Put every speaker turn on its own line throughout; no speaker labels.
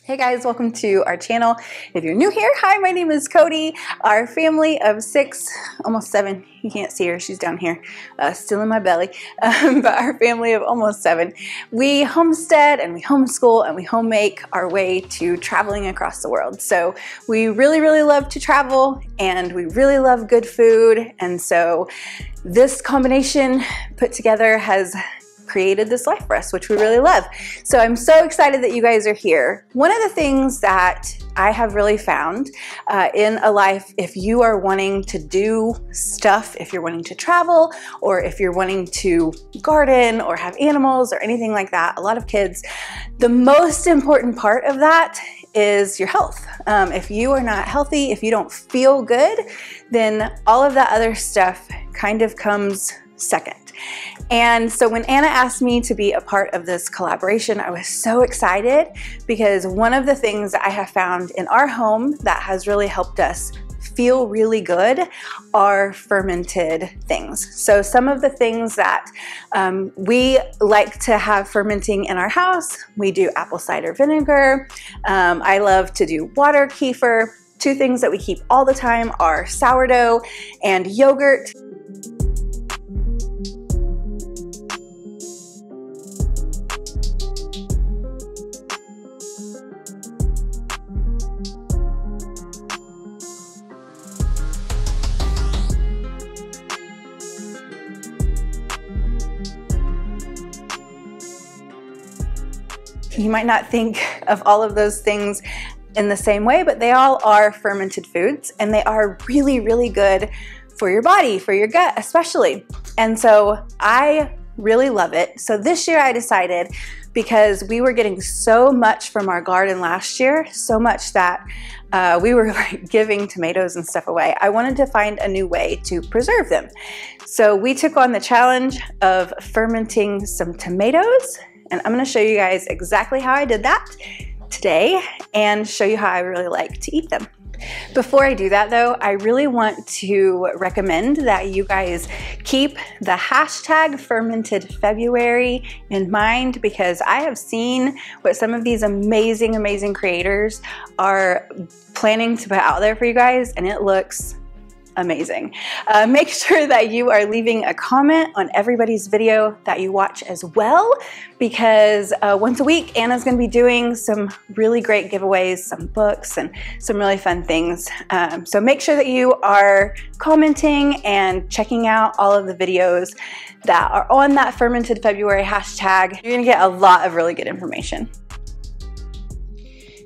Hey guys, welcome to our channel. If you're new here, hi, my name is Cody. Our family of 6, almost 7, you can't see her, she's down here, still in my belly, but our family of almost 7, we homestead and we homeschool and we home make our way to traveling across the world. So we really love to travel and we really love good food, and so this combination put together has created this life for us, which we really love. So I'm so excited that you guys are here. One of the things that I have really found in a life, if you are wanting to do stuff, if you're wanting to travel, or if you're wanting to garden or have animals or anything like that, a lot of kids, the most important part of that is your health. If you are not healthy, if you don't feel good, then all of that other stuff kind of comes second. And so when Anna asked me to be a part of this collaboration, I was so excited because one of the things that I have found in our home that has really helped us feel really good are fermented things. So some of the things that we like to have fermenting in our house, we do apple cider vinegar. I love to do water kefir. 2 things that we keep all the time are sourdough and yogurt. You might not think of all of those things in the same way, but they all are fermented foods and they are really good for your body, for your gut especially. And so I really love it. So this year I decided, because we were getting so much from our garden last year, so much that we were like giving tomatoes and stuff away, I wanted to find a new way to preserve them. So we took on the challenge of fermenting some tomatoes, and I'm going to show you guys exactly how I did that today and show you how I really like to eat them. Before I do that though, I really want to recommend that you guys keep the hashtag Fermented February in mind, because I have seen what some of these amazing creators are planning to put out there for you guys, and it looks amazing. Make sure that you are leaving a comment on everybody's video that you watch as well, because once a week Anna's going to be doing some really great giveaways, some books, and some really fun things. So make sure that you are commenting and checking out all of the videos that are on that Fermented February hashtag. You're going to get a lot of really good information.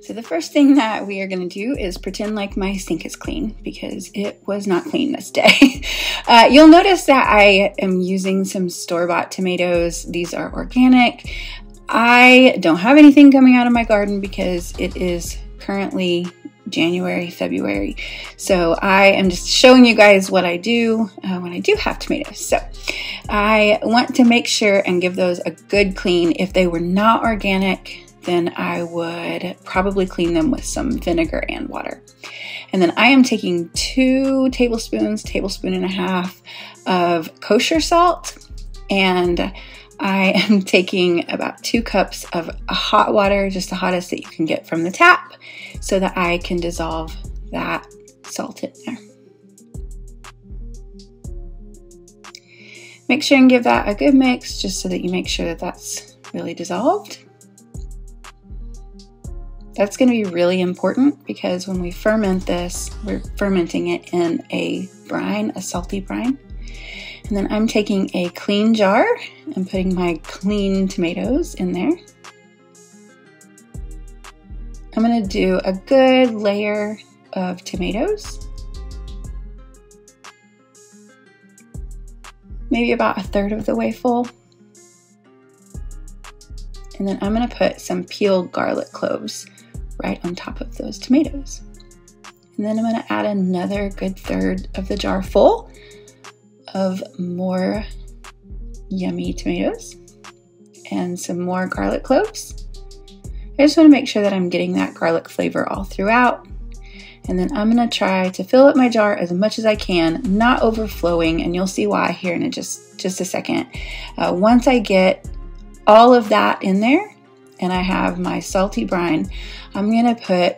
So the first thing that we are going to do is pretend like my sink is clean, because it was not clean this day. You'll notice that I am using some store-bought tomatoes. These are organic. I don't have anything coming out of my garden because it is currently January, February. So I am just showing you guys what I do when I do have tomatoes. So I want to make sure and give those a good clean. If they were not organic, then I would probably clean them with some vinegar and water. And then I am taking 2 tablespoons, tablespoon and a half of kosher salt, and I am taking about 2 cups of hot water, just the hottest that you can get from the tap, so that I can dissolve that salt in there. Make sure and give that a good mix, just so that you make sure that that's really dissolved. That's going to be really important, because when we ferment this, we're fermenting it in a brine, a salty brine. And then I'm taking a clean jar and putting my clean tomatoes in there. I'm going to do a good layer of tomatoes. Maybe about 1/3 of the way full. And then I'm going to put some peeled garlic cloves right on top of those tomatoes. And then I'm going to add another good 1/3 of the jar full of more yummy tomatoes and some more garlic cloves. I just want to make sure that I'm getting that garlic flavor all throughout. And then I'm going to try to fill up my jar as much as I can, not overflowing, and you'll see why here in just a second. Once I get all of that in there, and I have my salty brine, I'm gonna put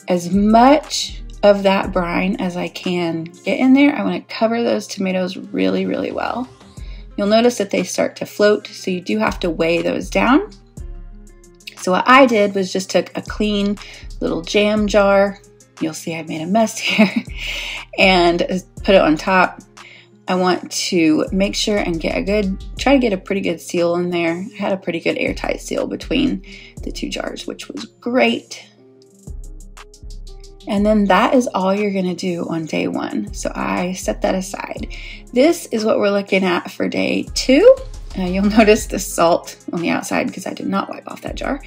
as much of that brine as I can get in there. I want to cover those tomatoes really, really well. You'll notice that they start to float, so you do have to weigh those down. So what I did was just took a clean little jam jar. You'll see I made a mess here, and put it on top. I want to make sure and try to get a pretty good seal in there. I had a pretty good airtight seal between the two jars, which was great. And then that is all you're gonna do on day 1. So I set that aside. This is what we're looking at for day 2. You'll notice the salt on the outside because I did not wipe off that jar.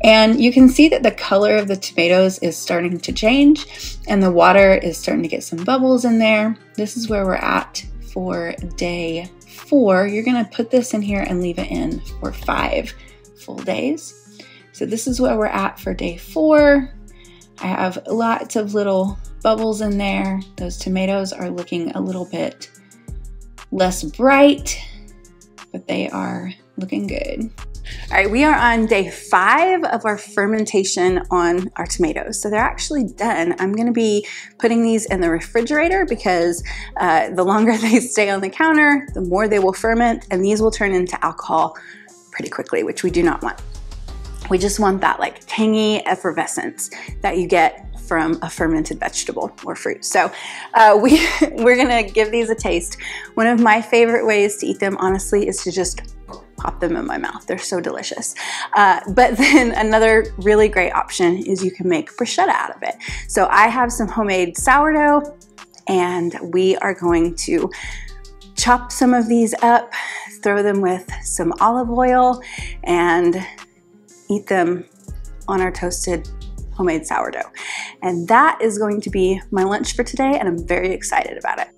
And you can see that the color of the tomatoes is starting to change and the water is starting to get some bubbles in there. This is where we're at for day 4. You're gonna put this in here and leave it in for 5 full days. So this is where we're at for day 4. I have lots of little bubbles in there. Those tomatoes are looking a little bit less bright, but they are looking good. All right, we are on day 5 of our fermentation on our tomatoes. So they're actually done. I'm gonna be putting these in the refrigerator because the longer they stay on the counter, the more they will ferment, and these will turn into alcohol pretty quickly, which we do not want. We just want that like tangy effervescence that you get from a fermented vegetable or fruit. So we're gonna give these a taste. One of my favorite ways to eat them, honestly, is to just pop them in my mouth. They're so delicious. But then another really great option is you can make bruschetta out of it. So I have some homemade sourdough, and we are going to chop some of these up, throw them with some olive oil, and eat them on our toasted homemade sourdough. And that is going to be my lunch for today, and I'm very excited about it.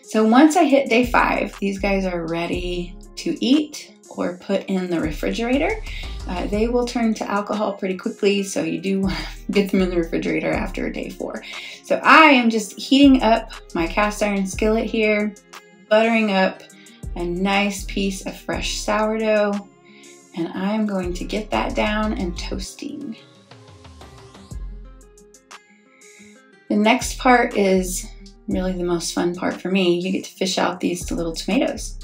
So once I hit day 5, these guys are ready to eat or put in the refrigerator. They will turn to alcohol pretty quickly, so you do want to get them in the refrigerator after day 4. So I am just heating up my cast iron skillet here, buttering up a nice piece of fresh sourdough, and I'm going to get that down and toasting. The next part is really the most fun part for me. You get to fish out these little tomatoes.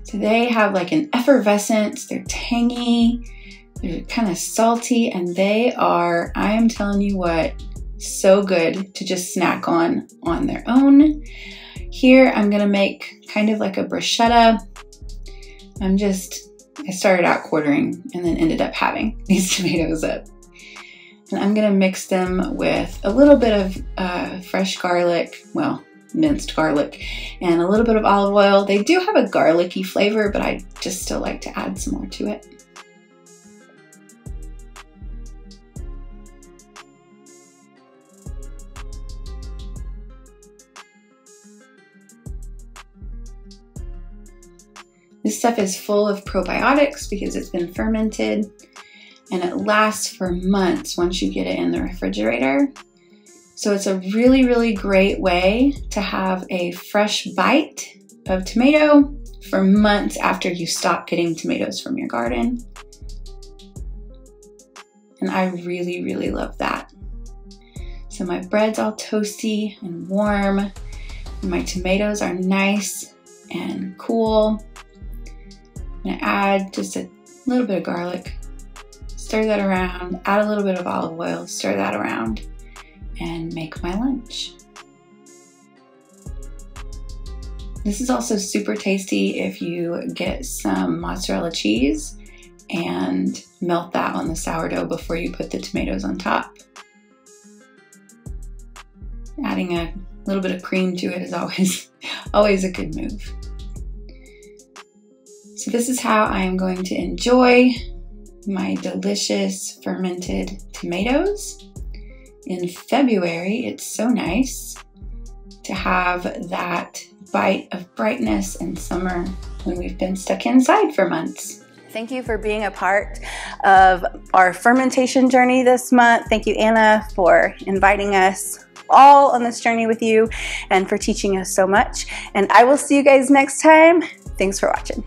So they have like an effervescence, they're tangy, they're kind of salty, and they are, I am telling you what, so good to just snack on their own. Here I'm gonna make kind of like a bruschetta. I started out quartering and then ended up having these tomatoes up. And I'm gonna mix them with a little bit of fresh garlic, well, minced garlic, and a little bit of olive oil. They do have a garlicky flavor, but I just still like to add some more to it. This stuff is full of probiotics because it's been fermented, and it lasts for months once you get it in the refrigerator. So it's a really, really great way to have a fresh bite of tomato for months after you stop getting tomatoes from your garden. And I really, really love that. So my bread's all toasty and warm, and my tomatoes are nice and cool. I'm gonna add just a little bit of garlic, stir that around, add a little bit of olive oil, stir that around, and make my lunch. This is also super tasty if you get some mozzarella cheese and melt that on the sourdough before you put the tomatoes on top. Adding a little bit of cream to it is always a good move. So this is how I am going to enjoy my delicious fermented tomatoes. In February, it's so nice to have that bite of brightness and summer when we've been stuck inside for months. Thank you for being a part of our fermentation journey this month. Thank you, Anna, for inviting us all on this journey with you and for teaching us so much. And I will see you guys next time. Thanks for watching.